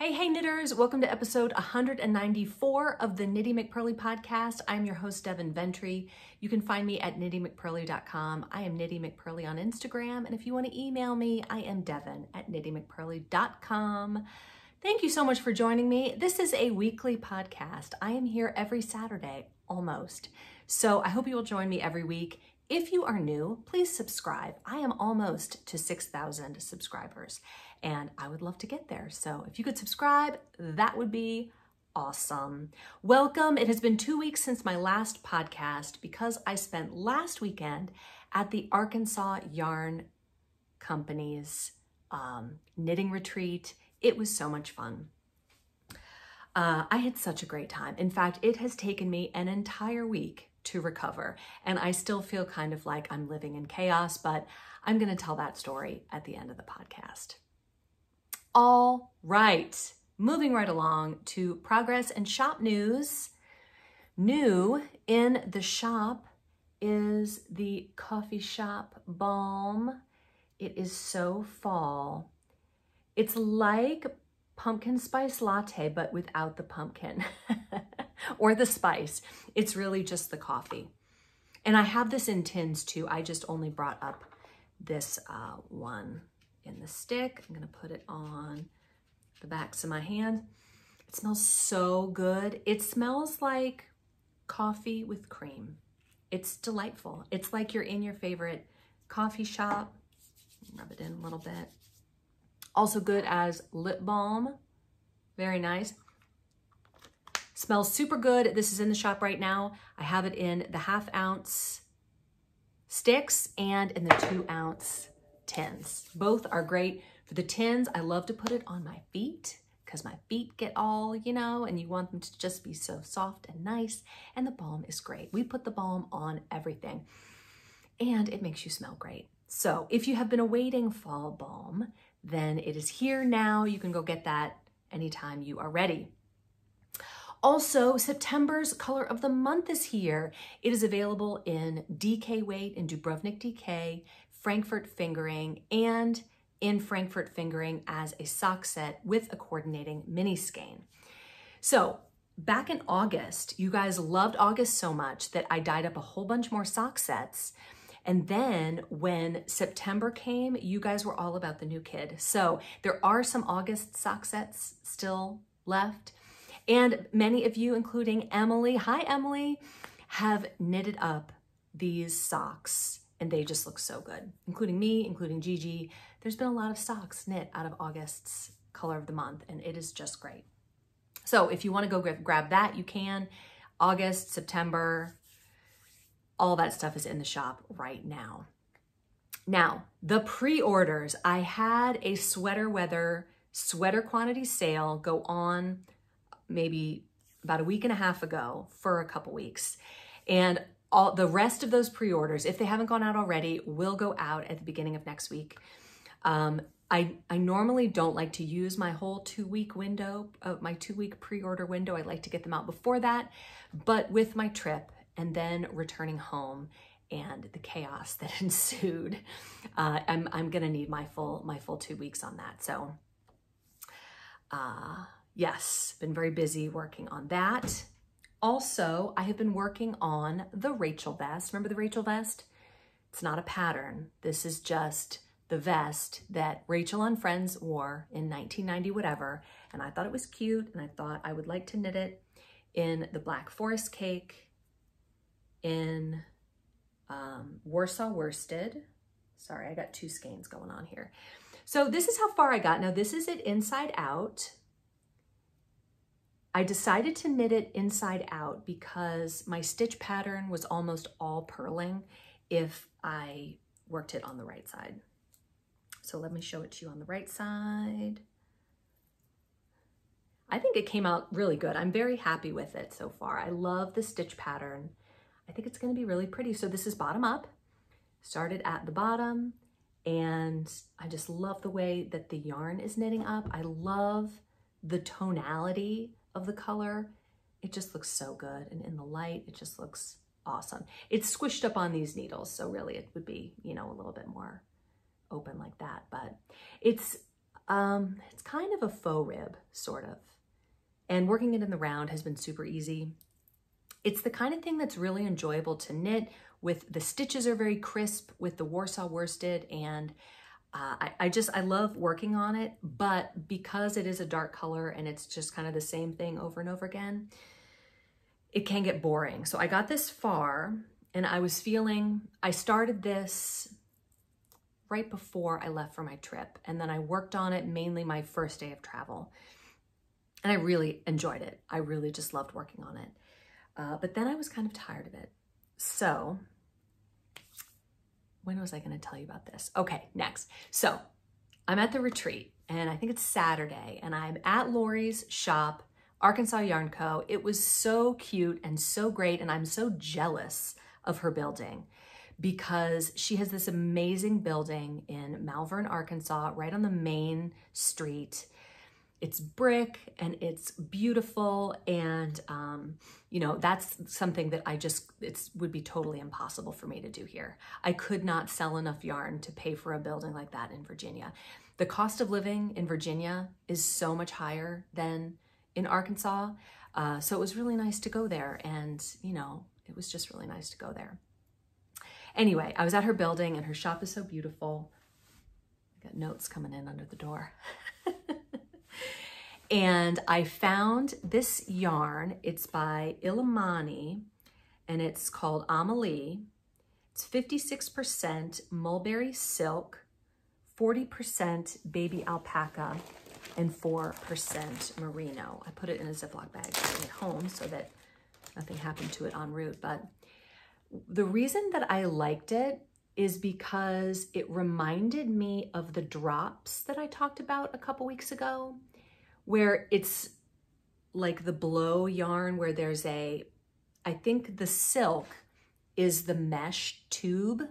Hey knitters, welcome to episode 194 of the Knitty McPurley podcast. I'm your host, Devin Ventry. You can find me at knittymcpurley.com. I am Knitty McPurley on Instagram, and if you want to email me, I am devin@knittymcpurley.com. Thank you so much for joining me. This is a weekly podcast. I am here every Saturday, almost. So I hope you will join me every week. If you are new, please subscribe. I am almost to 6,000 subscribers and I would love to get there. So if you could subscribe, that would be awesome. Welcome. It has been 2 weeks since my last podcast because I spent last weekend at the Arkansas Yarn Company's knitting retreat. It was so much fun. I had such a great time. In fact, it has taken me an entire week to recover, and I still feel kind of like I'm living in chaos, but I'm going to tell that story at the end of the podcast. All right, moving right along to progress and shop news. New in the shop is the Coffee Shop Balm. It is so fall. It's like pumpkin spice latte, but without the pumpkin or the spice. It's really just the coffee. And I have this in tins too. I just only brought up this one in the stick. I'm gonna put it on the backs of my hand. It smells so good. It smells like coffee with cream. It's delightful. It's like you're in your favorite coffee shop. Rub it in a little bit. Also good as lip balm. Very nice. Smells super good. This is in the shop right now. I have it in the 1/2 ounce sticks and in the 2 ounce tins. Both are great. For the tins, I love to put it on my feet because my feet get all, and you want them to just be so soft and nice. And the balm is great. We put the balm on everything and it makes you smell great. So if you have been awaiting fall balm, then it is here now. You can go get that anytime you are ready. Also, September's color of the month is here. It is available in DK weight in Dubrovnik DK, Frankfurt fingering, and in Frankfurt fingering as a sock set with a coordinating mini skein. So back in August, you guys loved August so much that I dyed up a whole bunch more sock sets. And then when September came, you guys were all about the new kid. So there are some August sock sets still left. And many of you, including Emily, hi Emily, have knitted up these socks and they just look so good, including me, including Gigi. There's been a lot of socks knit out of August's color of the month and it is just great. So if you want to go grab that, you can. August, September, all that stuff is in the shop right now. Now, the pre-orders. I had a sweater weather sweater quantity sale go on maybe about a week and a half ago for a couple weeks. And all the rest of those pre-orders, if they haven't gone out already, will go out at the beginning of next week. I normally don't like to use my whole 2-week window, my 2-week pre-order window. I like to get them out before that, but with my trip and then returning home and the chaos that ensued, I'm gonna need my full 2 weeks on that. So yes, been very busy working on that. Also, I have been working on the Rachel vest. Remember the Rachel vest? It's not a pattern. This is just the vest that Rachel on Friends wore in 1990 whatever, and I thought it was cute, and I thought I would like to knit it in the Black Forest Cake, in Warsaw worsted. Sorry, I got 2 skeins going on here. So this is how far I got. Now this is it inside out. I decided to knit it inside out because my stitch pattern was almost all purling if I worked it on the right side. So let me show it to you on the right side. I think it came out really good. I'm very happy with it so far. I love the stitch pattern. I think it's going to be really pretty. So this is bottom up, started at the bottom, and I just love the way that the yarn is knitting up. I love the tonality of the color. It just looks so good. And in the light, it just looks awesome. It's squished up on these needles. So really it would be, a little bit more open like that, but it's It's kind of a faux rib, sort of. And working it in the round has been super easy. It's the kind of thing that's really enjoyable to knit with. The stitches are very crisp with the Warsaw worsted, and I love working on it, but because it is a dark color and it's just kind of the same thing over and over again, it can get boring. So I got this far and I started this right before I left for my trip. And then I worked on it mainly my first day of travel. And I really enjoyed it. I really just loved working on it. But then I was kind of tired of it. So when was I going to tell you about this? Okay, next. So I'm at the retreat and I think it's Saturday and I'm at Lori's shop, Arkansas Yarn Co. It was so cute and so great. And I'm so jealous of her building because she has this amazing building in Malvern, Arkansas, right on the main street. It's brick and it's beautiful. And, you know, that's something that it would be totally impossible for me to do here. I could not sell enough yarn to pay for a building like that in Virginia. The cost of living in Virginia is so much higher than in Arkansas. So it was really nice to go there. And, you know, it was just really nice to go there. Anyway, I was at her building and her shop is so beautiful. I got notes coming in under the door. And I found this yarn. It's by Illimani and it's called Amelie. It's 56% mulberry silk, 40% baby alpaca, and 4% merino. I put it in a Ziploc bag to bring it home so that nothing happened to it en route. But the reason that I liked it is because it reminded me of the drops that I talked about a couple weeks ago, where it's like the blow yarn where there's I think the silk is the mesh tube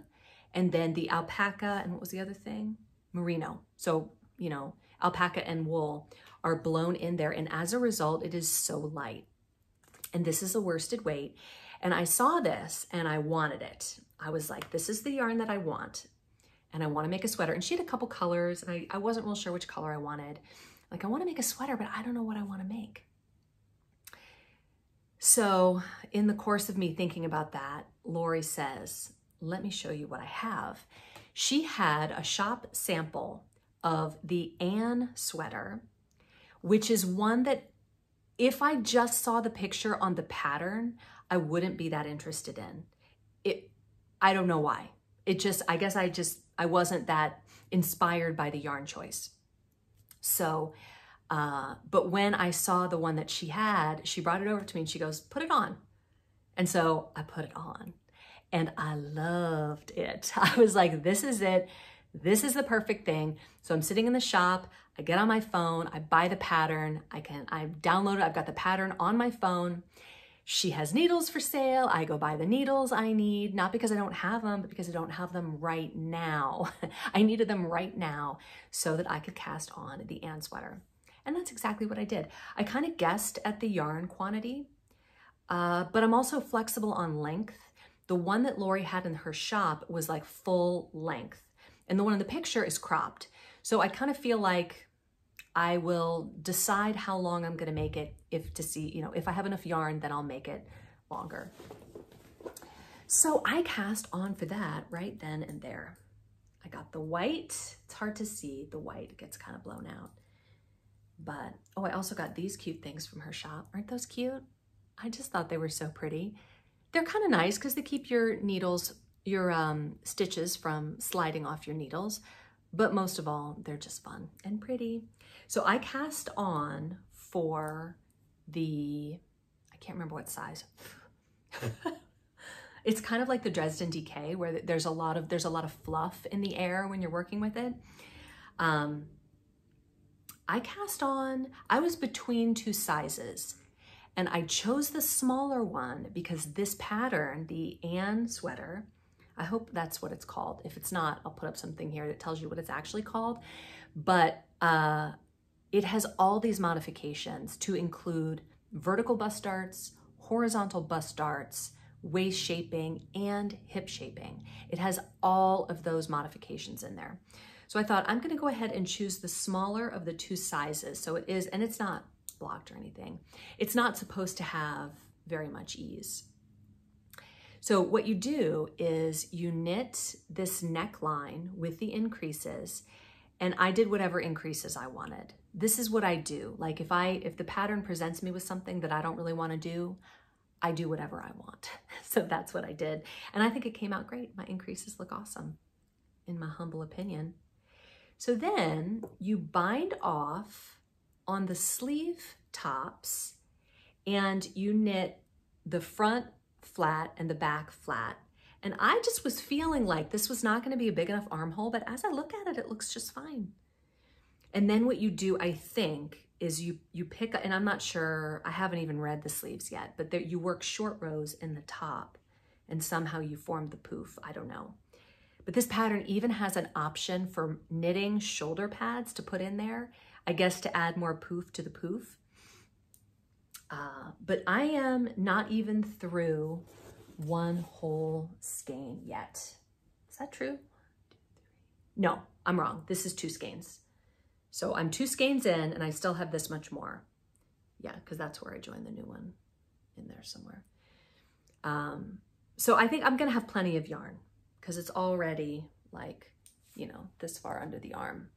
and then the alpaca and what was the other thing? Merino. So, you know, alpaca and wool are blown in there. And as a result, it is so light. And this is a worsted weight. And I saw this and I wanted it. I was like, this is the yarn that I want. And I want to make a sweater. And she had a couple colors and I wasn't real sure which color I wanted. Like, I want to make a sweater, but I don't know what I want to make. So in the course of me thinking about that, Lori says, let me show you what I have. She had a shop sample of the Anne sweater, which is one that if I just saw the picture on the pattern, I wouldn't be that interested in it. I don't know why. I guess I wasn't that inspired by the yarn choice. So, but when I saw the one that she had, she brought it over to me and she goes, put it on. And so I put it on and I loved it. I was like, this is it. This is the perfect thing. So I'm sitting in the shop, I get on my phone, I buy the pattern, I download it, I've got the pattern on my phone. She has needles for sale. I go buy the needles I need, not because I don't have them, but because I don't have them right now. I needed them right now so that I could cast on the Anne sweater. And that's exactly what I did. I kind of guessed at the yarn quantity, but I'm also flexible on length. The one that Lori had in her shop was like full length. And the one in the picture is cropped. So I kind of feel like I will decide how long I'm going to make it if I have enough yarn, then I'll make it longer. So I cast on for that right then and there. I got the white. It's hard to see the white. It gets kind of blown out. But, oh, I also got these cute things from her shop. Aren't those cute? I just thought they were so pretty. They're kind of nice because they keep your needles, your stitches from sliding off your needles. But most of all, they're just fun and pretty. So I cast on for I can't remember what size. It's kind of like the Dresden DK where there's a lot of fluff in the air when you're working with it. I cast on, I was between two sizes and I chose the smaller one because this pattern, the Anne sweater, I hope that's what it's called. If it's not, I'll put up something here that tells you what it's actually called. But it has all these modifications to include vertical bust darts, horizontal bust darts, waist shaping, and hip shaping. It has all of those modifications in there. So I thought I'm gonna go ahead and choose the smaller of the two sizes. So it is, and it's not blocked or anything. It's not supposed to have very much ease. So what you do is you knit this neckline with the increases, and I did whatever increases I wanted. This is what I do. Like if the pattern presents me with something that I don't really want to do, I do whatever I want. So that's what I did. And I think it came out great. My increases look awesome, in my humble opinion. So then you bind off on the sleeve tops and you knit the front flat and the back flat. And I just was feeling like this was not going to be a big enough armhole, but as I look at it, it looks just fine. And then what you do, I think, is you pick, and I'm not sure, I haven't even read the sleeves yet, but you work short rows in the top and somehow you form the poof. I don't know. But this pattern even has an option for knitting shoulder pads to put in there, I guess to add more poof to the poof. But I am not even through one whole skein yet. Is that true? 1, 2, 3. No, I'm wrong. This is 2 skeins. So I'm 2 skeins in and I still have this much more. Yeah, because that's where I joined the new one in there somewhere. So I think I'm gonna have plenty of yarn because it's already like, you know, this far under the arm.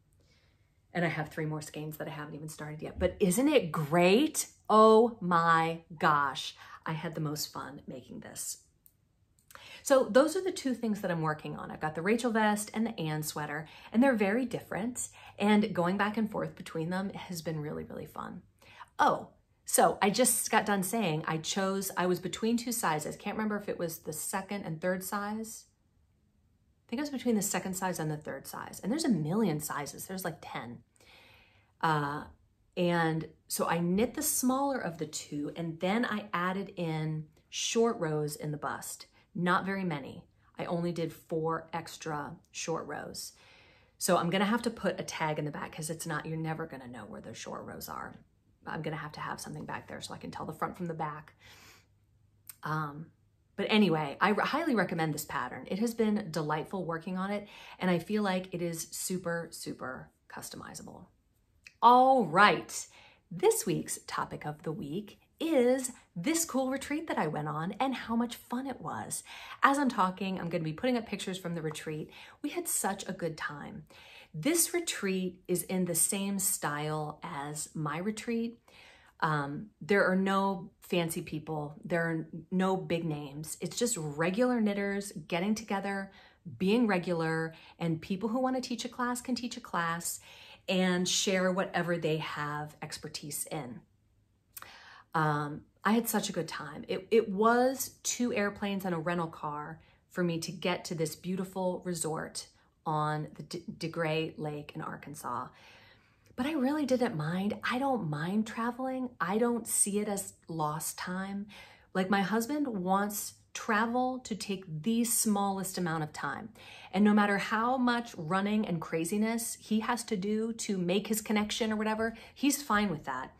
And I have 3 more skeins that I haven't even started yet. But isn't it great? Oh my gosh. I had the most fun making this. So those are the 2 things that I'm working on. I've got the Rachel vest and the Anne sweater, and they're very different. And going back and forth between them has been really, really fun. Oh, so I just got done saying I was between 2 sizes. Can't remember if it was the 2nd and 3rd size. I think it was between the 2nd size and the 3rd size. And there's a million sizes. There's like 10. And so I knit the smaller of the 2, and then I added in short rows in the bust. Not very many. I only did 4 extra short rows. So I'm gonna have to put a tag in the back because you're never gonna know where those short rows are. I'm gonna have to have something back there so I can tell the front from the back. But anyway, I highly recommend this pattern. It has been delightful working on it, and I feel like it is super, super customizable. All right, this week's topic of the week is this cool retreat that I went on and how much fun it was. As I'm talking, I'm gonna be putting up pictures from the retreat. We had such a good time. This retreat is in the same style as my retreat. There are no fancy people. There are no big names. It's just regular knitters getting together, being regular, and people who want to teach a class can teach a class and share whatever they have expertise in. I had such a good time. It was 2 airplanes and a rental car for me to get to this beautiful resort on the DeGray Lake in Arkansas. But I really didn't mind. I don't mind traveling. I don't see it as lost time. Like my husband wants travel to take the smallest amount of time. And no matter how much running and craziness he has to do to make his connection or whatever, he's fine with that.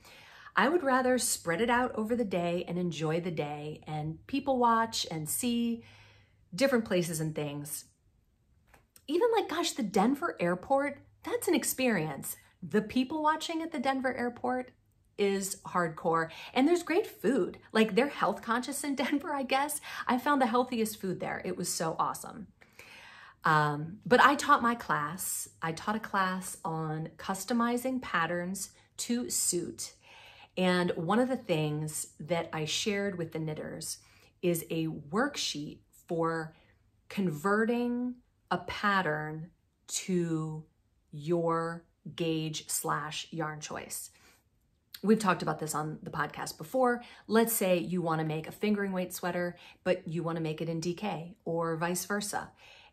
I would rather spread it out over the day and enjoy the day and people watch and see different places and things. Even like, gosh, the Denver airport, that's an experience. The people watching at the Denver airport is hardcore. And there's great food. Like they're health conscious in Denver, I guess. I found the healthiest food there. It was so awesome. But I taught my class. I taught a class on customizing patterns to suit. And one of the things that I shared with the knitters is a worksheet for converting a pattern to your gauge/yarn choice. We've talked about this on the podcast before. Let's say you want to make a fingering weight sweater, but you want to make it in DK or vice versa.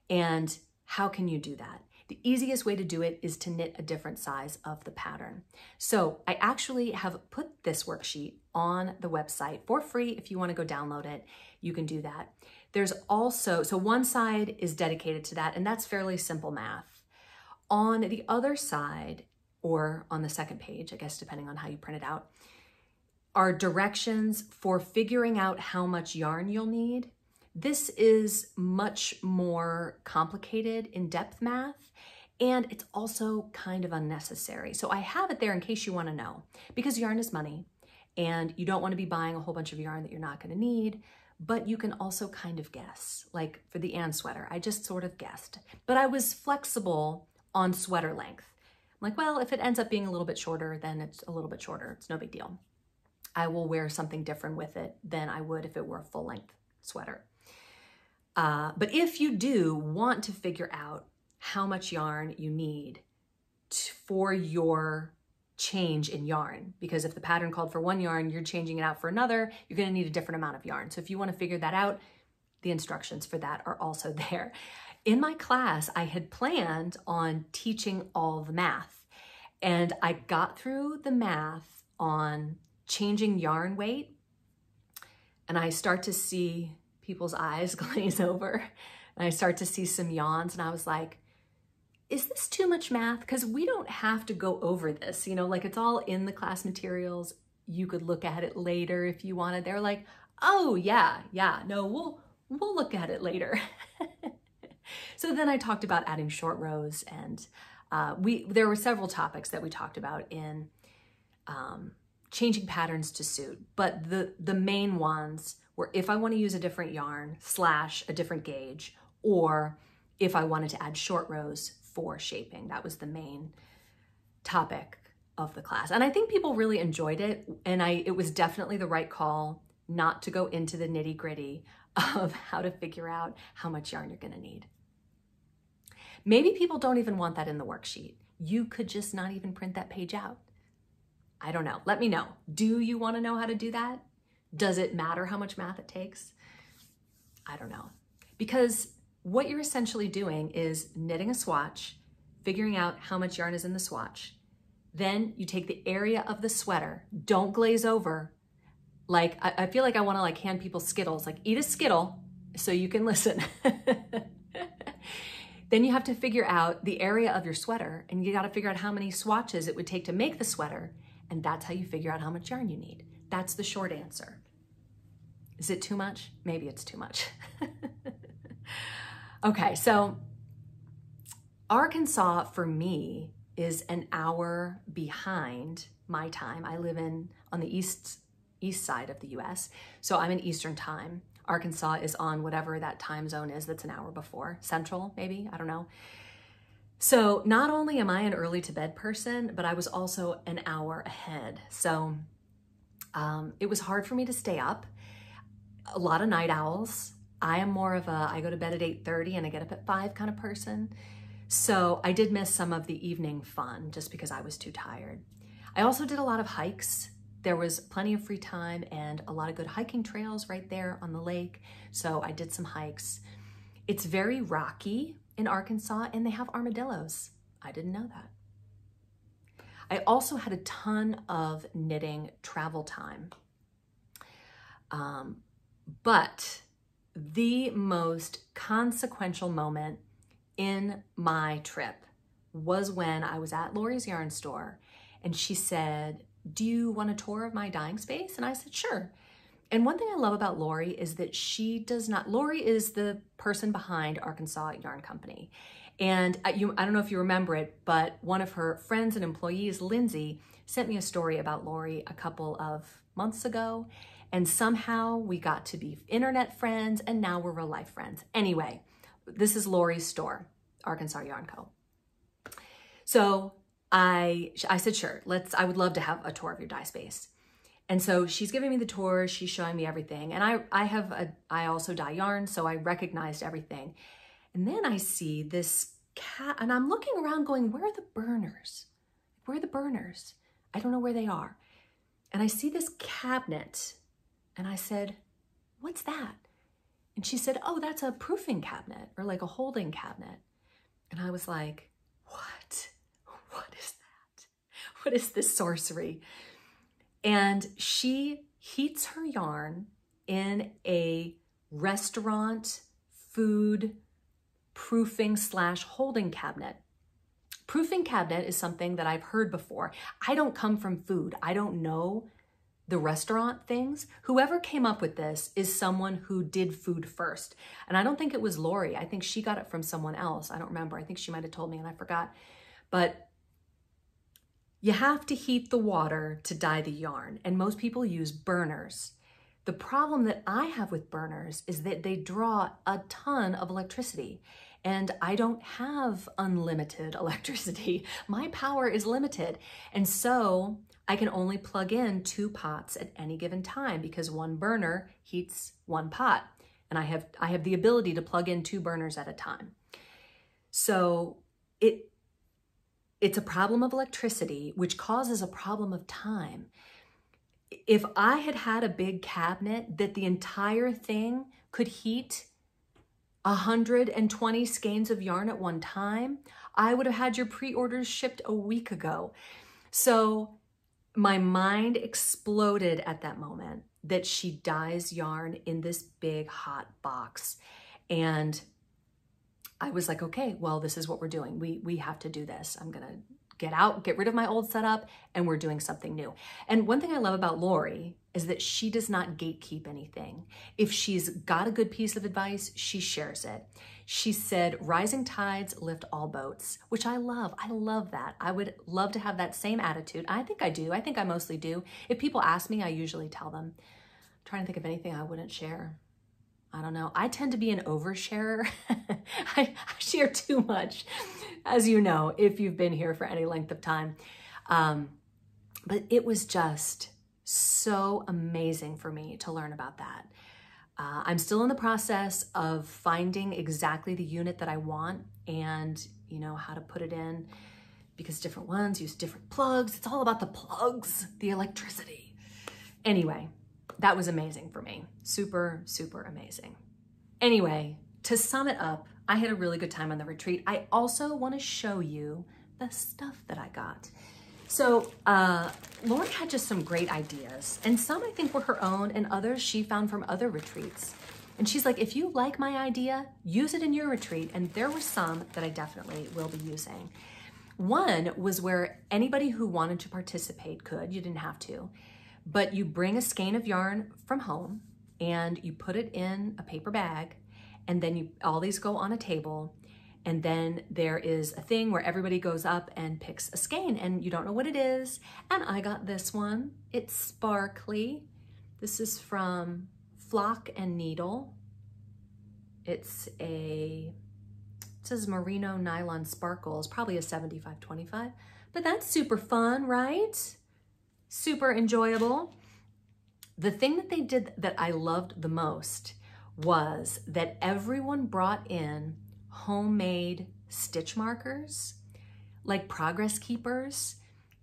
And how can you do that? The easiest way to do it is to knit a different size of the pattern. So I actually have put this worksheet on the website for free. If you want to go download it, you can do that. There's also, so one side is dedicated to that, and that's fairly simple math. On the other side, or on the second page, I guess, depending on how you print it out, are directions for figuring out how much yarn you'll need. This is much more complicated in-depth math, And it's also kind of unnecessary. So I have it there in case you want to know, because yarn is money and you don't want to be buying a whole bunch of yarn that you're not going to need, but you can also kind of guess. Like for the Ann sweater, I just sort of guessed, but I was flexible on sweater length. I'm like, well, if it ends up being a little bit shorter, then it's a little bit shorter. It's no big deal. I will wear something different with it than I would if it were a full length sweater. But if you do want to figure out how much yarn you need for your change in yarn, because if the pattern called for one yarn, you're changing it out for another, you're going to need a different amount of yarn. So if you want to figure that out, the instructions for that are also there. In my class, I had planned on teaching all the math, and I got through the math on changing yarn weight, and I start to see people's eyes glaze over, and I start to see some yawns, and I was like, is this too much math? Because we don't have to go over this, you know, like it's all in the class materials. You could look at it later if you wanted. They're like, oh yeah, no, we'll look at it later. So then I talked about adding short rows, and there were several topics that we talked about in changing patterns to suit, but the main ones were if I want to use a different yarn / a different gauge, or if I wanted to add short rows for shaping. That was the main topic of the class. And I think people really enjoyed it. And it was definitely the right call not to go into the nitty gritty of how to figure out how much yarn you're going to need. Maybe people don't even want that in the worksheet. You could just not even print that page out. I don't know. Let me know. Do you want to know how to do that? Does it matter how much math it takes? I don't know. Because what you're essentially doing is knitting a swatch, figuring out how much yarn is in the swatch. Then you take the area of the sweater. Don't glaze over. Like, I feel like I want to like hand people Skittles, like eat a Skittle so you can listen. Then you have to figure out the area of your sweater, and you got to figure out how many swatches it would take to make the sweater. And that's how you figure out how much yarn you need. That's the short answer. Is it too much? Maybe it's too much. Okay, so Arkansas for me is an hour behind my time. I live on the east side of the US, so I'm in Eastern time. Arkansas is on whatever that time zone is that's an hour before. Central, maybe, I don't know. So not only am I an early to bed person, but I was also an hour ahead. So it was hard for me to stay up. A lot of night owls. I am more of I go to bed at 8:30 and I get up at 5 kind of person. So I did miss some of the evening fun just because I was too tired. I also did a lot of hikes. There was plenty of free time and a lot of good hiking trails right there on the lake. So I did some hikes. It's very rocky in Arkansas, and they have armadillos. I didn't know that. I also had a ton of knitting travel time. But the most consequential moment in my trip was when I was at Lori's yarn store, and she said, do you want a tour of my dyeing space? And I said, sure. And one thing I love about Lori is that Lori is the person behind Arkansas Yarn Company. And I don't know if you remember it, but one of her friends and employees, Lindsay, sent me a story about Lori a couple of months ago. And somehow we got to be internet friends, and now we're real life friends. Anyway, this is Lori's store, Arkansas Yarn Co. So I said, sure, I would love to have a tour of your dye space. And so she's giving me the tour, she's showing me everything. And I also dye yarn, so I recognized everything. And then I see this cat, and I'm looking around going, where are the burners? Where are the burners? I don't know where they are. And I see this cabinet, and I said, what's that? And she said, oh, that's a proofing cabinet, or like a holding cabinet. And I was like, what? What is that? What is this sorcery? And she heats her yarn in a restaurant food proofing / holding cabinet. Proofing cabinet is something that I've heard before. I don't come from food. I don't know the restaurant things, whoever came up with this is someone who did food first. And I don't think it was Lori. I think she got it from someone else. I don't remember. I think she might have told me and I forgot. But you have to heat the water to dye the yarn, and most people use burners. The problem that I have with burners is that they draw a ton of electricity, and I don't have unlimited electricity. My power is limited, and so I can only plug in 2 pots at any given time because one burner heats 1 pot, and I have the ability to plug in 2 burners at a time. So it's a problem of electricity, which causes a problem of time. If I had had a big cabinet that the entire thing could heat 120 skeins of yarn at one time, I would have had your pre-orders shipped a week ago. So my mind exploded at that moment that she dyes yarn in this big hot box. And I was like, okay, well, this is what we're doing. We have to do this. I'm gonna get rid of my old setup, and we're doing something new. And one thing I love about Lori is that she does not gatekeep anything. If she's got a good piece of advice, she shares it. She said, rising tides lift all boats, which I love. I love that. I would love to have that same attitude. I think I do. I think I mostly do. If people ask me, I usually tell them. I'm trying to think of anything I wouldn't share. I don't know. I tend to be an oversharer. I share too much, as you know, if you've been here for any length of time. But it was just so amazing for me to learn about that. I'm still in the process of finding exactly the unit that I want and, you know, how to put it in, because different ones use different plugs. It's all about the plugs, the electricity. Anyway, that was amazing for me. Super, super amazing. Anyway, to sum it up, I had a really good time on the retreat. I also want to show you the stuff that I got. So Lori had just some great ideas, and some I think were her own and others she found from other retreats. And she's like, if you like my idea, use it in your retreat. And there were some that I definitely will be using. One was where anybody who wanted to participate could, you didn't have to, but you bring a skein of yarn from home and you put it in a paper bag, and then all these go on a table, and then there is a thing where everybody goes up and picks a skein, and you don't know what it is. And I got this one. It's sparkly. This is from Flock and Needle. It says Merino Nylon Sparkles, probably a 75-25, but that's super fun, right? Super enjoyable. The thing that they did that I loved the most was that everyone brought in homemade stitch markers, like progress keepers,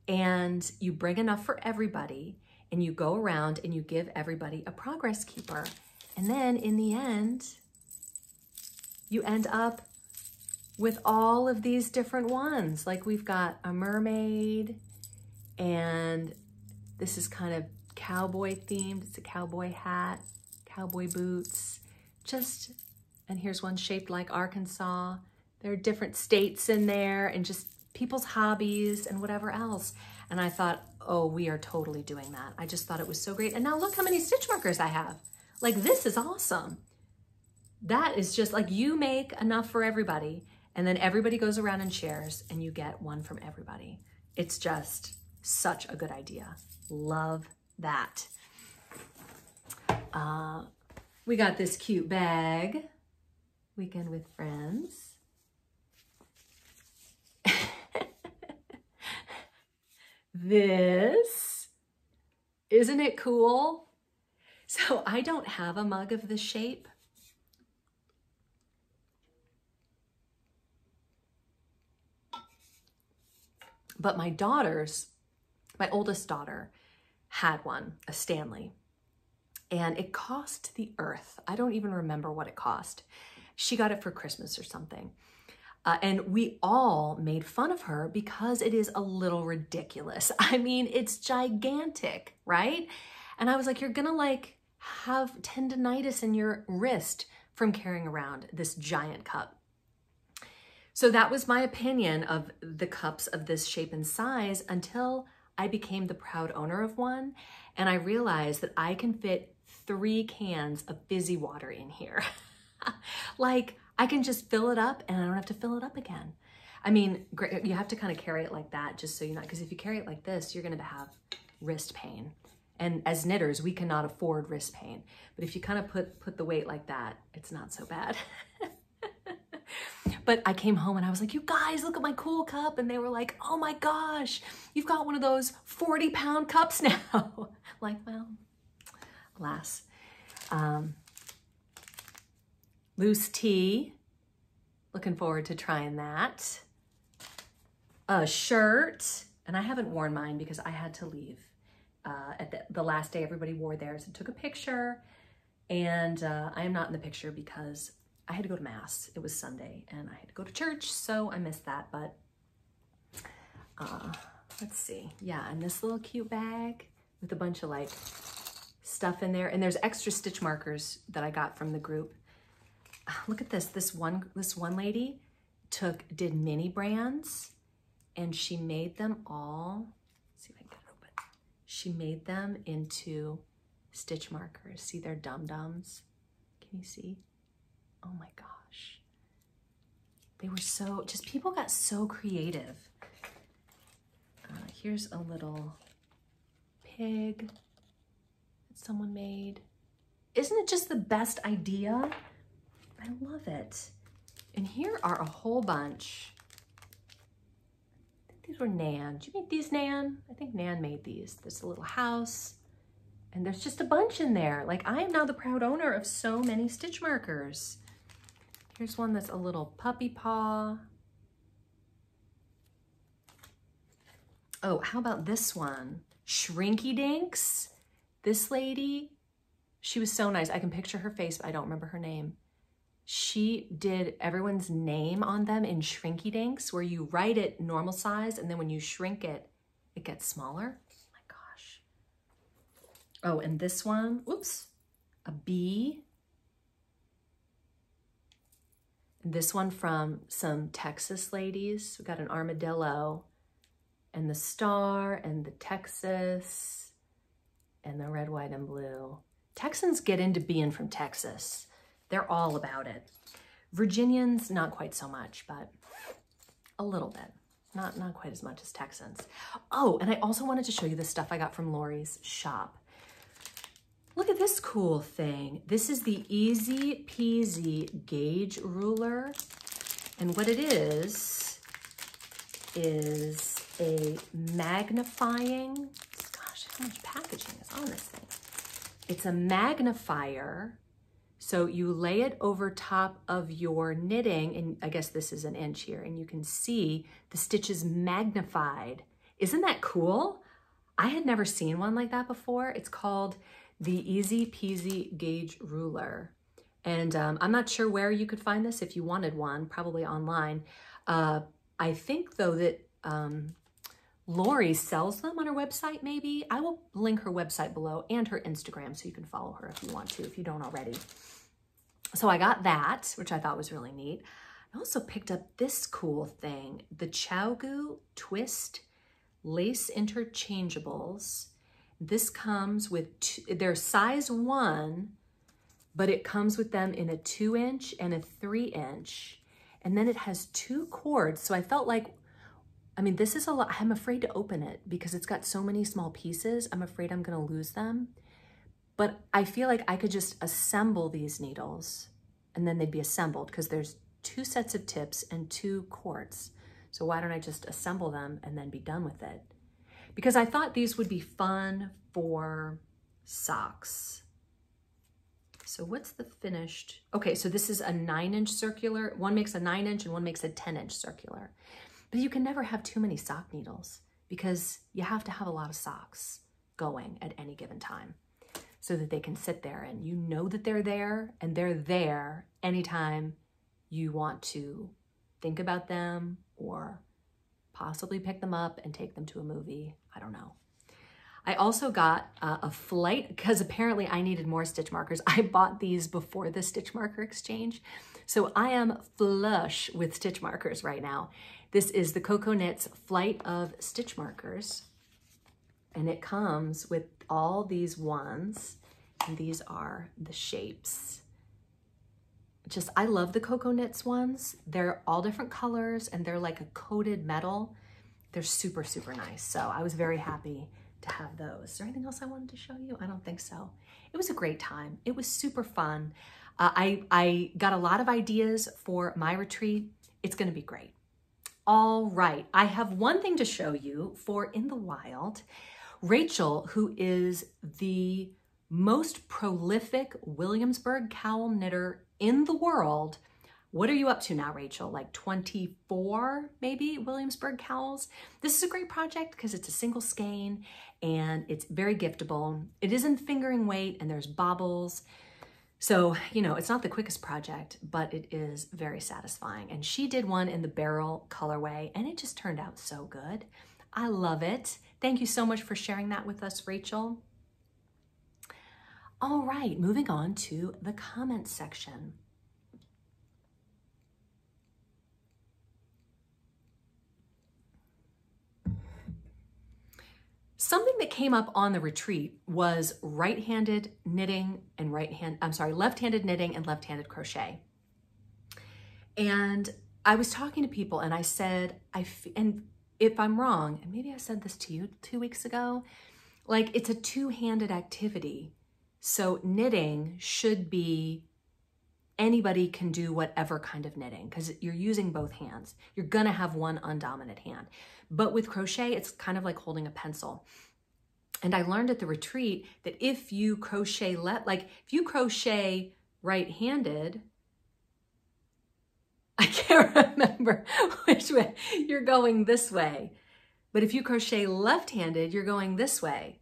and you bring enough for everybody, and you go around and you give everybody a progress keeper. And then in the end, you end up with all of these different ones. Like we've got a mermaid, and this is kind of cowboy themed. It's a cowboy hat, cowboy boots, and here's one shaped like Arkansas. There are different states in there and just people's hobbies and whatever else. And I thought, oh, we are totally doing that. I just thought it was so great. And now look how many stitch markers I have. Like, this is awesome. That is just like, you make enough for everybody, and then everybody goes around and shares, and you get one from everybody. It's just such a good idea. Love that. We got this cute bag, Weekend with Friends. This, isn't it cool? So I don't have a mug of this shape. But my oldest daughter had one, a Stanley, and it cost the earth. I don't even remember what it cost. She got it for Christmas or something. And we all made fun of her because it is a little ridiculous. I mean, it's gigantic, right? And I was like, you're gonna like have tendonitis in your wrist from carrying around this giant cup. So that was my opinion of the cups of this shape and size until I became the proud owner of one, and I realized that I can fit 3 cans of fizzy water in here. Like, I can just fill it up and I don't have to fill it up again. I mean, you have to kind of carry it like that, just so you know, because if you carry it like this, you're gonna have wrist pain. And as knitters, we cannot afford wrist pain. But if you kind of put the weight like that, it's not so bad. But I came home and I was like, you guys, look at my cool cup. And they were like, oh my gosh, you've got one of those 40-pound cups now. Like, well, alas. Loose tea. Looking forward to trying that. A shirt. And I haven't worn mine because I had to leave at the last day everybody wore theirs and took a picture. And I am not in the picture because I had to go to Mass. It was Sunday and I had to go to church, so I missed that. But let's see. Yeah, and this little cute bag with a bunch of like stuff in there. And there's extra stitch markers that I got from the group. Look at this. This one lady did mini brands and she made them all. Let's see if I can get it open. She made them into stitch markers. See, they're dum-dums. Can you see? Oh my gosh. They were so, just people got so creative. Here's a little pig that someone made. Isn't it just the best idea? I love it. And here are a whole bunch. I think these were Nan. Did you make these, Nan? I think Nan made these. There's a little house. And there's just a bunch in there. Like, I am now the proud owner of so many stitch markers. Here's one that's a little puppy paw. Oh, how about this one? Shrinky Dinks. This lady, she was so nice. I can picture her face, but I don't remember her name. She did everyone's name on them in Shrinky Dinks, where you write it normal size, and then when you shrink it, it gets smaller. Oh my gosh. Oh, and this one, whoops, a bee. This one from some Texas ladies. We got an armadillo and the star and the Texas and the red, white, and blue. Texans get into being from Texas. They're all about it. Virginians, not quite so much, but a little bit. Not quite as much as Texans. Oh, and I also wanted to show you the stuff I got from Lori's shop. Look at this cool thing. This is the Easy Peasy Gauge Ruler. And what it is a magnifying, gosh, how much packaging is on this thing? It's a magnifier. So you lay it over top of your knitting, and I guess this is an inch here, and you can see the stitches magnified. Isn't that cool? I had never seen one like that before. It's called the Easy Peasy Gauge Ruler. And I'm not sure where you could find this if you wanted one, probably online. I think though that Lori sells them on her website maybe. I will link her website below and her Instagram so you can follow her if you want to, if you don't already. So I got that, which I thought was really neat. I also picked up this cool thing, the ChiaoGoo Twist Lace Interchangeables. This comes with, they're size 1, but it comes with them in a 2-inch and a 3-inch. And then it has 2 cords. So I felt like, I mean, this is a lot. I'm afraid to open it because it's got so many small pieces. I'm afraid I'm gonna lose them. But I feel like I could just assemble these needles and then they'd be assembled because there's 2 sets of tips and 2 cords. So why don't I just assemble them and then be done with it? Because I thought these would be fun for socks. So what's the finished? Okay, so this is a 9-inch circular. One makes a 9-inch and one makes a 10-inch circular. But you can never have too many sock needles because you have to have a lot of socks going at any given time so that they can sit there and you know that they're there and they're there anytime you want to think about them or possibly pick them up and take them to a movie. I don't know. I also got a flight because apparently I needed more stitch markers. I bought these before the stitch marker exchange. So I am flush with stitch markers right now. This is the Coco Knits Flight of Stitch Markers. and it comes with all these ones, and these are the shapes. I love the Coco Knits ones. They're all different colors and they're like a coated metal. They're super, super nice. So I was very happy to have those. Is there anything else I wanted to show you? I don't think so. It was a great time. It was super fun. I got a lot of ideas for my retreat. It's gonna be great. All right, I have one thing to show you for In the Wild. Rachel, who is the most prolific Williamsburg cowl knitter in the world. What are you up to now, Rachel? Like 24, maybe, Williamsburg cowls? This is a great project because it's a single skein and it's very giftable. It isn't fingering weight and there's bobbles. So, you know, it's not the quickest project, but it is very satisfying. And she did one in the barrel colorway and it just turned out so good. I love it. Thank you so much for sharing that with us, Rachel. All right, moving on to the comments section. Something that came up on the retreat was left-handed knitting and left-handed crochet. And I was talking to people and I said, and if I'm wrong, and maybe I said this to you 2 weeks ago, like it's a two-handed activity. So knitting should be, anybody can do whatever kind of knitting because you're using both hands. You're gonna have one undominant hand. But with crochet, it's kind of like holding a pencil. And I learned at the retreat that if you crochet right-handed, I can't remember which way, you're going this way. But if you crochet left-handed, you're going this way.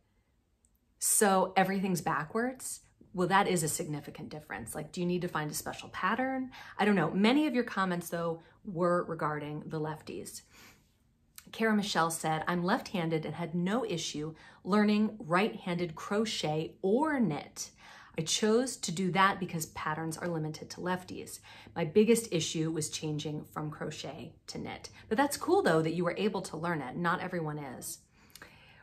So everything's backwards. Well, that is a significant difference. Like, do you need to find a special pattern? I don't know. Many of your comments, though, were regarding the lefties. Kara Michelle said, I'm left-handed and had no issue learning right-handed crochet or knit. I chose to do that because patterns are limited to lefties. My biggest issue was changing from crochet to knit. But that's cool, though, that you were able to learn it. Not everyone is.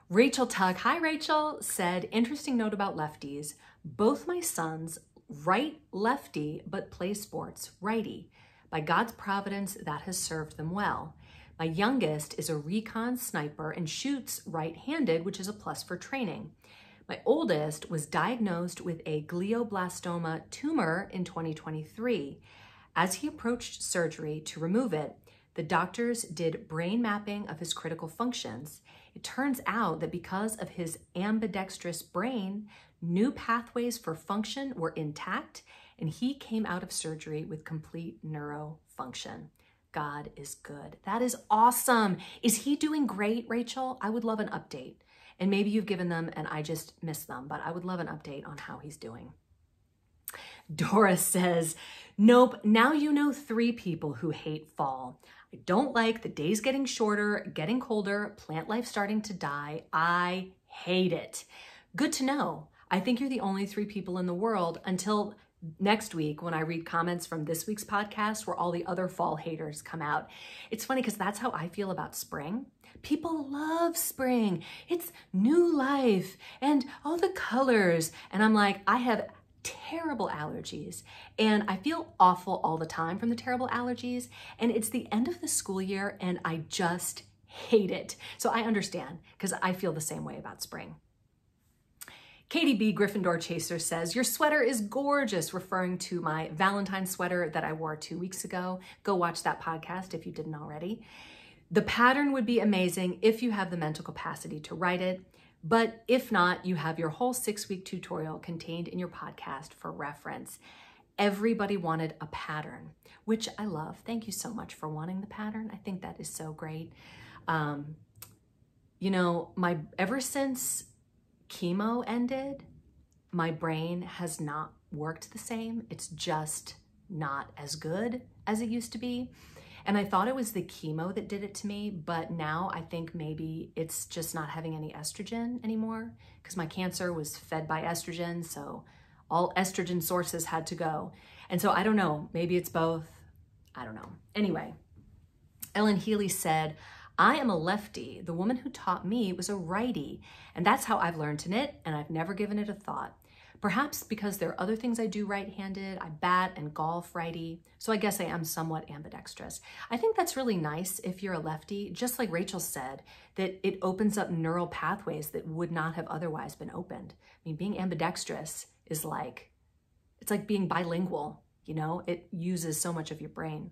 Rachel Tug, hi Rachel, said, interesting note about lefties. Both my sons write lefty, but play sports righty. By God's providence, that has served them well. My youngest is a recon sniper and shoots right-handed, which is a plus for training. My oldest was diagnosed with a glioblastoma tumor in 2023. As he approached surgery to remove it, the doctors did brain mapping of his critical functions. It turns out that because of his ambidextrous brain, new pathways for function were intact, and he came out of surgery with complete neurofunction. God is good. That is awesome. Is he doing great, Rachel? I would love an update. And maybe you've given them and I just missed them, but I would love an update on how he's doing. Doris says, nope, now you know 3 people who hate fall. I don't like the days getting shorter, getting colder, plant life starting to die. I hate it. Good to know. I think you're the only 3 people in the world until next week when I read comments from this week's podcast where all the other fall haters come out. It's funny because that's how I feel about spring. People love spring. It's new life and all the colors. And I'm like, I have terrible allergies and I feel awful all the time from the terrible allergies. And it's the end of the school year and I just hate it. So I understand because I feel the same way about spring. Katie B. Gryffindor Chaser says, your sweater is gorgeous, referring to my Valentine sweater that I wore 2 weeks ago. Go watch that podcast if you didn't already. The pattern would be amazing if you have the mental capacity to write it. But if not, you have your whole 6-week tutorial contained in your podcast for reference. Everybody wanted a pattern, which I love. Thank you so much for wanting the pattern. I think that is so great. You know, ever since chemo ended, my brain has not worked the same. It's just not as good as it used to be. And I thought it was the chemo that did it to me, but now I think maybe it's just not having any estrogen anymore because my cancer was fed by estrogen, so all estrogen sources had to go. And so I don't know, maybe it's both. I don't know. Anyway, Ellen Healy said, I am a lefty. The woman who taught me was a righty, and that's how I've learned to knit, and I've never given it a thought. Perhaps because there are other things I do right-handed. I bat and golf righty, so I guess I am somewhat ambidextrous. I think that's really nice if you're a lefty, just like Rachel said, that it opens up neural pathways that would not have otherwise been opened. I mean, being ambidextrous is it's like being bilingual, you know? It uses so much of your brain.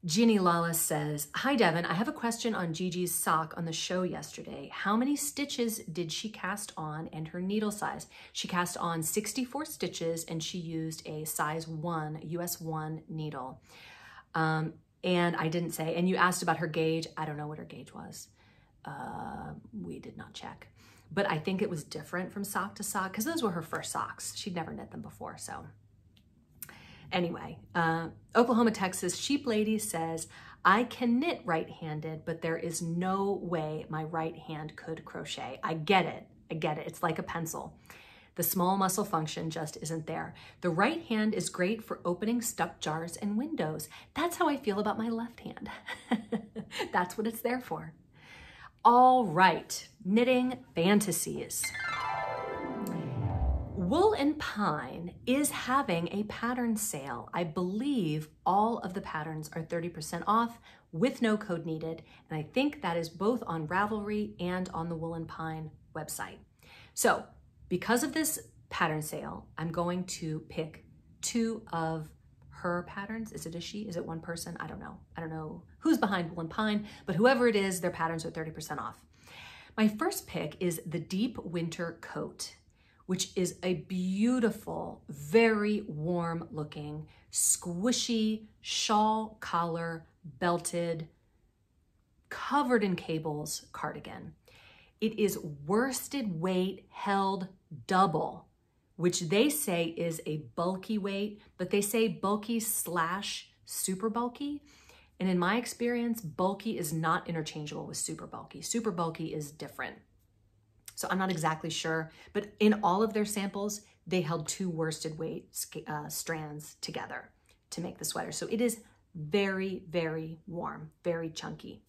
Jeannie Lawless says, "Hi Devin, I have a question on Gigi's sock on the show yesterday. How many stitches did she cast on and her needle size?" She cast on 64 stitches and she used a size 1, US 1 needle. And I didn't say, and you asked about her gauge. I don't know what her gauge was. We did not check. But I think it was different from sock to sock because those were her first socks. She'd never knit them before, so. Anyway, Oklahoma, Texas, Sheep Lady says, "I can knit right-handed, but there is no way my right hand could crochet." I get it. It's like a pencil. The small muscle function just isn't there. The right hand is great for opening stuck jars and windows. That's how I feel about my left hand. That's what it's there for. All right, knitting fantasies. Wool and Pine is having a pattern sale. I believe all of the patterns are 30% off with no code needed. And I think that is both on Ravelry and on the Wool and Pine website. So because of this pattern sale, I'm going to pick 2 of her patterns. Is it a she? Is it one person? I don't know. I don't know who's behind Wool and Pine, but whoever it is, their patterns are 30% off. My first pick is the Deep Winter Coat, which is a beautiful, very warm looking, squishy shawl collar, belted, covered in cables cardigan. It is worsted weight held double, which they say is a bulky weight, but they say bulky / super bulky. And in my experience, bulky is not interchangeable with super bulky. Super bulky is different. So I'm not exactly sure, but in all of their samples, they held 2 worsted weight strands together to make the sweater. So it is very, very warm, very chunky.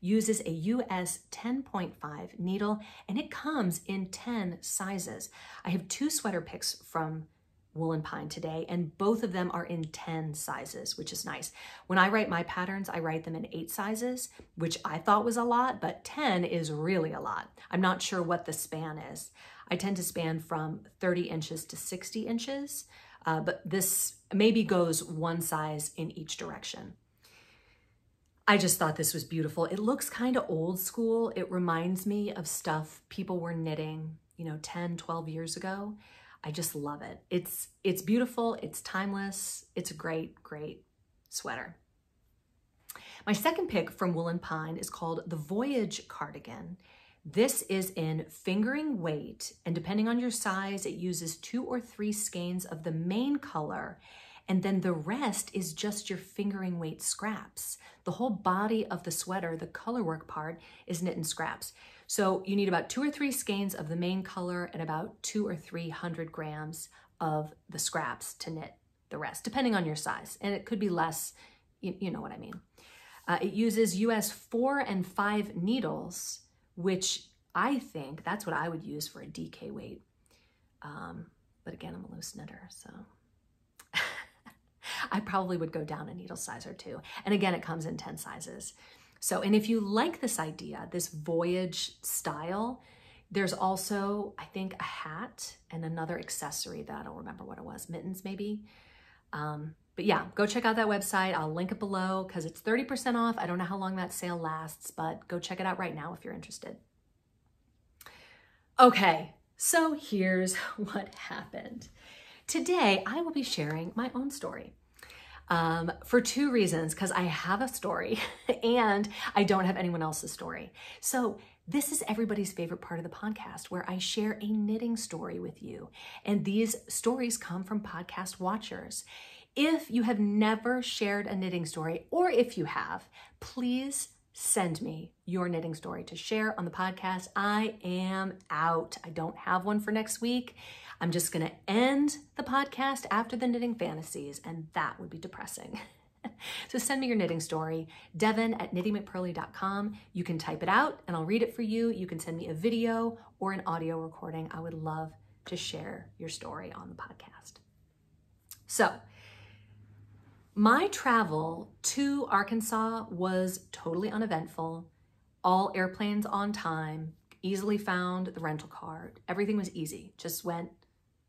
Uses a US 10.5 needle, and it comes in 10 sizes. I have 2 sweater picks from Wool and Pine today, and both of them are in 10 sizes, which is nice. When I write my patterns, I write them in 8 sizes, which I thought was a lot, but 10 is really a lot. I'm not sure what the span is. I tend to span from 30 inches to 60 inches, but this maybe goes 1 size in each direction. I just thought this was beautiful. It looks kind of old school. It reminds me of stuff people were knitting, 10, 12 years ago. I just love it. It's beautiful, it's timeless, it's a great, great sweater. My second pick from Wool and Pine is called the Voyage Cardigan. This is in fingering weight, and depending on your size, it uses 2 or 3 skeins of the main color, and then the rest is just your fingering weight scraps. The whole body of the sweater, the color work part, is knit in scraps. So you need about 2 or 3 skeins of the main color and about 200 or 300 grams of the scraps to knit the rest, depending on your size. And it could be less, you know what I mean. It uses US 4 and 5 needles, which I think that's what I would use for a DK weight. But again, I'm a loose knitter, so I probably would go down a needle size or 2. And again, it comes in 10 sizes. So, and if you like this idea, this voyage style, there's also, I think, a hat and another accessory that I don't remember what it was, mittens maybe. But yeah, go check out that website. I'll link it below because it's 30% off. I don't know how long that sale lasts, but go check it out right now if you're interested. Okay, so here's what happened. Today, I will be sharing my own story. For 2 reasons, because I have a story and I don't have anyone else's story. So this is everybody's favorite part of the podcast where I share a knitting story with you. And these stories come from podcast watchers. If you have never shared a knitting story, or if you have, please send me your knitting story to share on the podcast. I am out. I don't have one for next week. I'm just going to end the podcast after the knitting fantasies, and that would be depressing. So send me your knitting story, devin@knittingmcpearly.com. You can type it out and I'll read it for you. You can send me a video or an audio recording. I would love to share your story on the podcast. So my travel to Arkansas was totally uneventful. All airplanes on time, easily found the rental car. Everything was easy, just went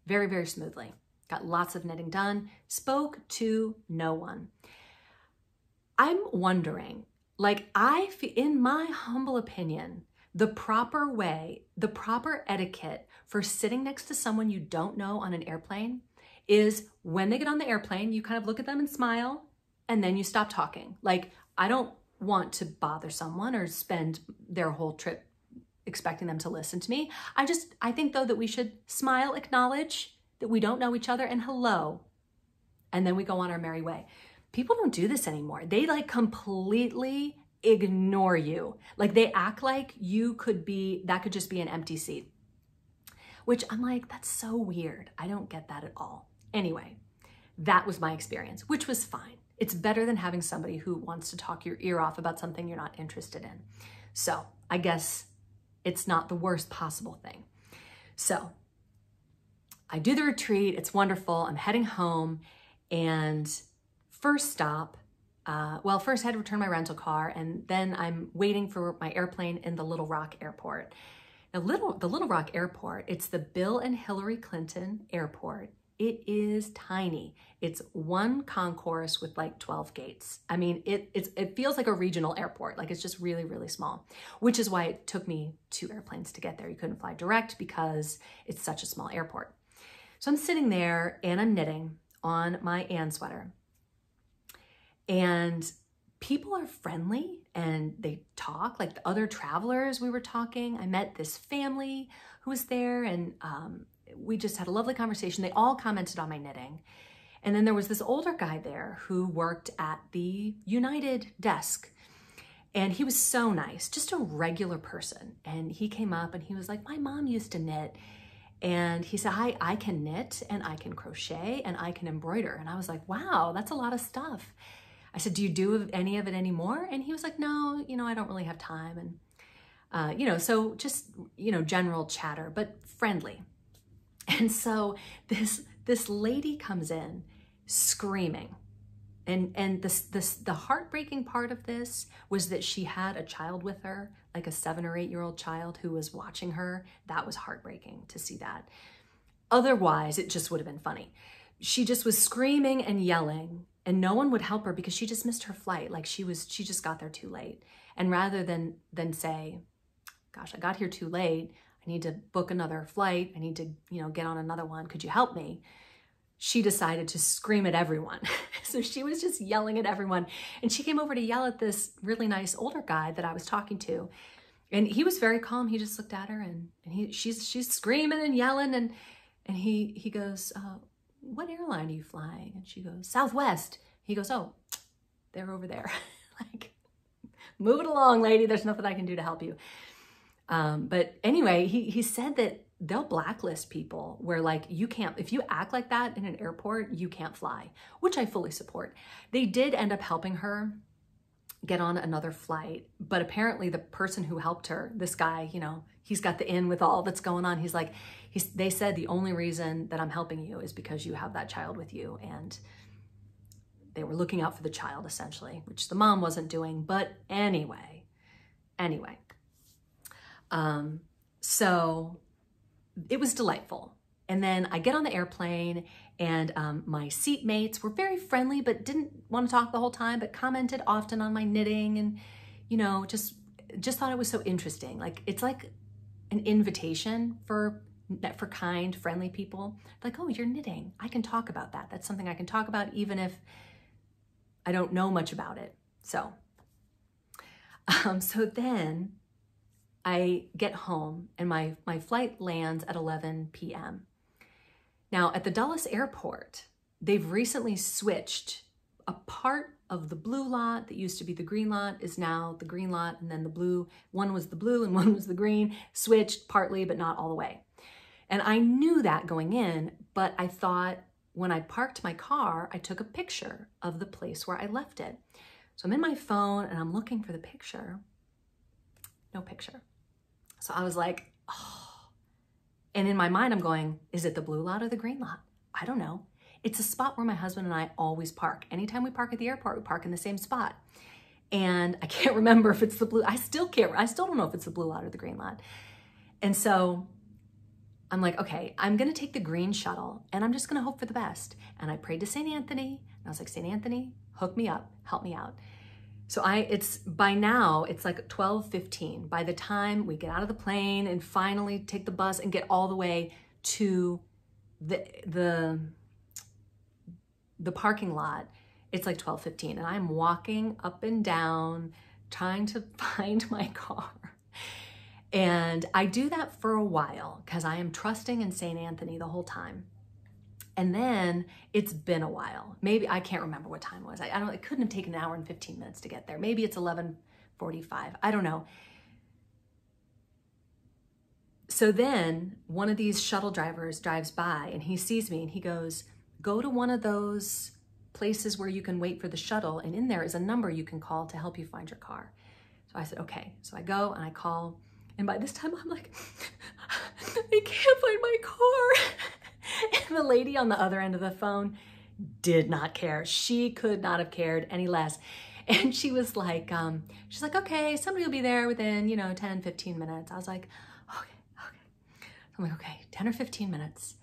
very, very smoothly. Got lots of knitting done, spoke to no one. I'm wondering, in my humble opinion, the proper way, the proper etiquette for sitting next to someone you don't know on an airplane is when they get on the airplane, you kind of look at them and smile, and then you stop talking. Like, I don't want to bother someone or spend their whole trip expecting them to listen to me. I think though that we should smile, acknowledge that we don't know each other, and hello, and then we go on our merry way. People don't do this anymore. They like completely ignore you. Like they act like that could just be an empty seat, which I'm like, that's so weird. I don't get that at all. Anyway, that was my experience, which was fine. It's better than having somebody who wants to talk your ear off about something you're not interested in. So I guess it's not the worst possible thing. So I do the retreat, it's wonderful, I'm heading home, and first stop, first I had to return my rental car, and then I'm waiting for my airplane in the Little Rock Airport. Now, the Little Rock Airport, it's the Bill and Hillary Clinton Airport. It is tiny. It's one concourse with like 12 gates. I mean, it feels like a regional airport. Like it's just really, really small, which is why it took me 2 airplanes to get there. You couldn't fly direct because it's such a small airport. So I'm sitting there and I'm knitting on my Ann sweater. And people are friendly and they talk, like the other travelers we were talking. I met this family who was there, and we just had a lovely conversation. They all commented on my knitting. And then there was this older guy there who worked at the United desk. And he was so nice, just a regular person. And he came up and he was like, my mom used to knit. And he said, hi, I can knit and I can crochet and I can embroider. And I was like, wow, that's a lot of stuff. I said, do you do any of it anymore? And he was like, no, I don't really have time. And, so just, general chatter, but friendly. And so this lady comes in screaming. And the heartbreaking part of this was that she had a child with her, like a 7 or 8 year old child who was watching her. That was heartbreaking to see that. Otherwise, it just would have been funny. She just was screaming and yelling, and no one would help her because she just missed her flight. Like she just got there too late. And rather than say, gosh, I got here too late, I need to book another flight, I need to, get on another one, could you help me? She decided to scream at everyone. So she was just yelling at everyone. And she came over to yell at this really nice older guy that I was talking to. And he was very calm. He just looked at her and she's screaming and yelling. And he goes, what airline are you flying? And she goes, Southwest. He goes, oh, they're over there. Like, move it along, lady. There's nothing I can do to help you. But anyway, he said that they'll blacklist people where like you can't, if you act like that in an airport, you can't fly, which I fully support. They did end up helping her get on another flight, but apparently the person who helped her, this guy, he's got the in with all that's going on. He's like, they said the only reason that I'm helping you is because you have that child with you. And they were looking out for the child essentially, which the mom wasn't doing. But anyway. So it was delightful. And then I get on the airplane and my seatmates were very friendly, but didn't want to talk the whole time, but commented often on my knitting and, just thought it was so interesting. Like, it's like an invitation for kind, friendly people. Like, oh, you're knitting. I can talk about that. That's something I can talk about even if I don't know much about it. So then I get home and my flight lands at 11 p.m. Now at the Dulles Airport, they've recently switched a part of the blue lot that used to be the green lot is now the green lot, and then the blue, one was the blue and one was the green, switched partly, but not all the way. And I knew that going in, but I thought, when I parked my car, I took a picture of the place where I left it. So I'm in my phone and I'm looking for the picture. No picture. So I was like, oh. And in my mind, I'm going, is it the blue lot or the green lot? I don't know. It's a spot where my husband and I always park. Anytime we park at the airport, we park in the same spot. And I can't remember if it's the blue. I still don't know if it's the blue lot or the green lot. And so I'm like, okay, I'm going to take the green shuttle and I'm just going to hope for the best. And I prayed to St. Anthony. And I was like, St. Anthony, hook me up, help me out. So by now it's like 12:15. By the time we get out of the plane and finally take the bus and get all the way to the parking lot, it's like 12:15. And I'm walking up and down trying to find my car. And I do that for a while because I am trusting in St. Anthony the whole time. And then it's been a while. Maybe, I can't remember what time it was. It couldn't have taken an hour and 15 minutes to get there. Maybe it's 11:45. I don't know. So then one of these shuttle drivers drives by and he sees me and he goes, go to one of those places where you can wait for the shuttle. And in there is a number you can call to help you find your car. So I said, okay. So I go and I call. And by this time I'm like, I can't find my car. And the lady on the other end of the phone did not care. She could not have cared any less. And she was like, she's like, okay, somebody will be there within, 10, 15 minutes. I was like, okay. I'm like, okay, 10 or 15 minutes.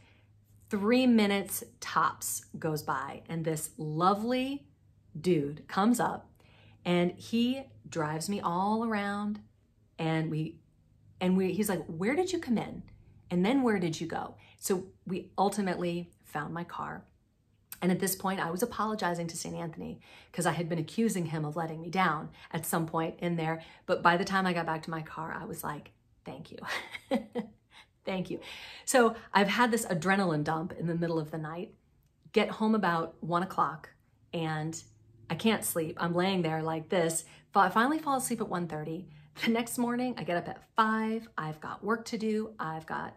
3 minutes tops goes by. And this lovely dude comes up and he drives me all around. And he's like, where did you come in? And then where did you go? So we ultimately found my car. And at this point, I was apologizing to St. Anthony because I had been accusing him of letting me down at some point in there. But by the time I got back to my car, I was like, thank you. Thank you. So I've had this adrenaline dump in the middle of the night, get home about 1 o'clock and I can't sleep. I'm laying there like this. I finally fall asleep at 1:30. The next morning, I get up at 5. I've got work to do. I've got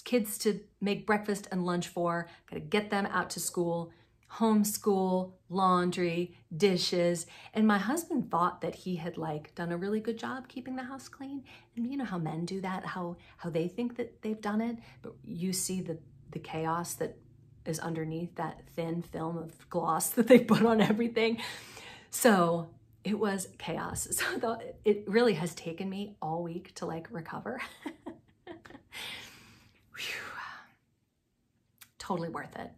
kids to make breakfast and lunch for. I've got to get them out to school, homeschool, laundry, dishes. And my husband thought that he had done a really good job keeping the house clean. And you know how men do that, how they think that they've done it, but you see the chaos that is underneath that thin film of gloss that they put on everything. So it was chaos. So it really has taken me all week to recover. Totally worth it.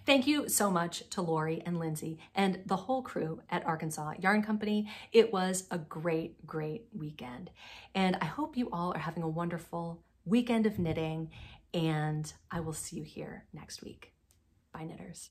Thank you so much to Lori and Lindsay and the whole crew at Arkansas Yarn Company. It was a great, great weekend. And I hope you all are having a wonderful weekend of knitting, and I will see you here next week. Bye, knitters.